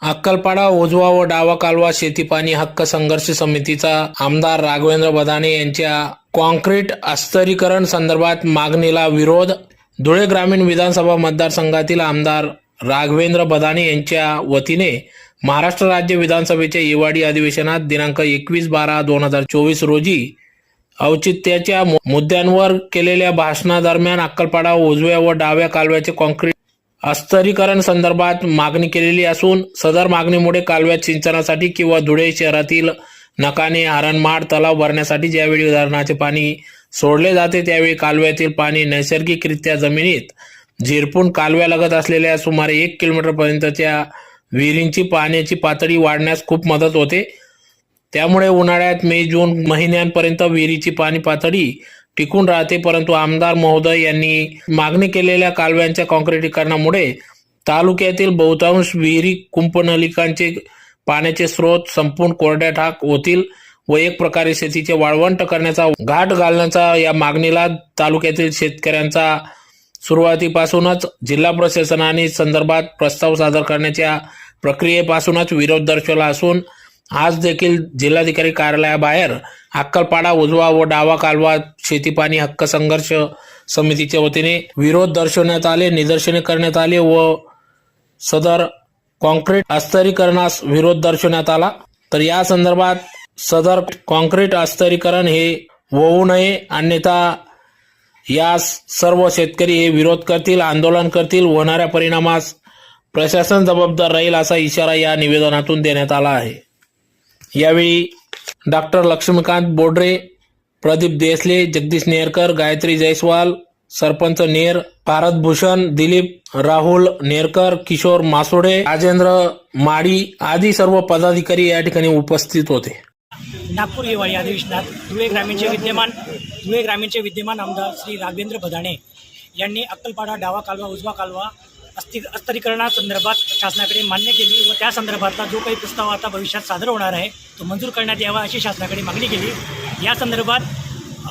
अक्कलपाडा उजवा व डावा कालवा शेतीपाणी हक्क संघर्ष समितीचा आमदार राघवेंद्र बदाणे यांच्या कॉन्क्रीट अस्थिरीकरण संदर्भात मागणीला विरोध. धुळे ग्रामीण विधानसभा मतदारसंघातील आमदार राघवेंद्र बदाणे यांच्या वतीने महाराष्ट्र राज्य विधानसभेच्या हिवाळी अधिवेशनात दिनांक 21/12/2024 रोजी औचित्याच्या मुद्द्यांवर केलेल्या भाषणादरम्यान अक्कलपाडा उजव्या व डाव्या कालव्याचे कॉन्क्रीट अस्थिरीकरण संदर्भात मागणी केलेली असून सदर मागणीमुळे कालव्यात सिंचनासाठी किंवा धुळे शहरातील नकाने हरणमाळ तलाव भरण्यासाठी ज्यावेळी धरणाचे पाणी सोडले जाते त्यावेळी कालव्यातील पाणी नैसर्गिकरित्या जमिनीत झिरपून कालव्यालगत असलेल्या सुमारे 1 किलोमीटरपर्यंतच्या विहिरींची पाण्याची पातळी वाढण्यास खूप मदत होते. त्यामुळे उन्हाळ्यात मे जून महिन्यांपर्यंत विहिरीची पाणी पातळी टिकून राहते. परंतु आमदार महोदय यांनी मागणी केलेल्या कालव्यांच्या काँक्रिटीकरणामुळे तालुक्यातील बहुतांश विहिरी कुंपनलिकांचे पाण्याचे स्रोत संपूर्ण कोरड्या ठाक होतील व एक प्रकारे शेतीचे वाळवंट करण्याचा घाट घालण्याचा या मागणीला तालुक्यातील शेतकऱ्यांचा सुरुवातीपासूनच जिल्हा प्रशासनाने संदर्भात प्रस्ताव सादर करण्याच्या प्रक्रियेपासूनच विरोध दर्शवला असून आज देखील जिल्हाधिकारी कार्यालयाबाहेर अक्कलपाडा उजवा व डावा कालवा शेतीपाणी हक्क संघर्ष समितीच्या वतीने विरोध दर्शवण्यात आले, निदर्शने करण्यात आले व सदर कॉन्क्रीट अस्थिरीकरणास विरोध दर्शवण्यात आला. तर या संदर्भात सदर कॉन्क्रीट अस्थिरीकरण हे होऊ नये, अन्यथा या सर्व शेतकरी हे विरोध करतील, आंदोलन करतील. होणाऱ्या परिणामास प्रशासन जबाबदार राहील असा इशारा या निवेदनातून देण्यात आला आहे. यावेळी डॉक्टर लक्ष्मीकांत बोडरे, प्रदीप देसले, जगदीश नेरकर, गायत्री जयस्वाल, सरपंच नेर, भारत भूषण, दिलीप राहुल नेरकर, किशोर मासोडे, राजेंद्र माडी आदी सर्व पदाधिकारी या ठिकाणी उपस्थित होते. नागपूर हिवाळी अधिवेशनात धुळे ग्रामीणचे विद्यमान आमदार श्री राघवेंद्र बदाणे यांनी अक्कलपाडा डावा कालवा उजवा कालवा अस्थिरीकरणासंदर्भात शासनाकडे मान्य केली व त्या संदर्भातला जो काही प्रस्ताव आता भविष्यात सादर होणार आहे तो मंजूर करण्यात यावा अशी शासनाकडे मागणी केली. या संदर्भात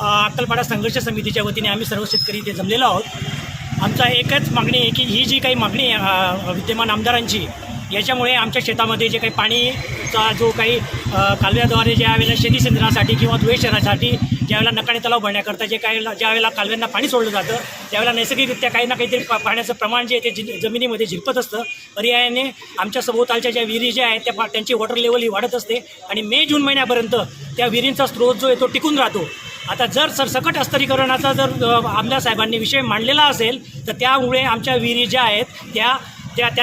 अक्कलपाडा संघर्ष समितीच्या वतीने आम्ही सर्व शेतकरी इथे जमलेलो आहोत. आमचा एकच मागणी आहे की ही जी काही मागणी आहे विद्यमान आमदारांची, याच्यामुळे आमच्या शेतामध्ये जे काही पाणीचा जो काही कालव्याद्वारे ज्या वेळेला शेती सिंचनासाठी किंवा धुळे शहरासाठी ज्यावेळेला नकाने तलाव भरण्याकरता ज्या वेळेला कालव्यांना पाणी सोडलं जातं त्यावेळेला नैसर्गिकरित्या काही ना काहीतरी पाण्याचं प्रमाण जे ते जमिनीमध्ये झिरपत असतं. पर्यायाने आमच्या सभोवतालच्या ज्या विहिरी ज्या आहेत त्यांची वॉटर लेवल ही वाढत असते आणि मे जून महिन्यापर्यंत त्या विहिरींचा स्रोत जो आहे तो टिकून राहतो. आता जर सरसकट अस्थिरीकरणाचा जर आमदार साहेबांनी विषय मांडलेला असेल तर त्यामुळे आमच्या विहिरी ज्या आहेत त्या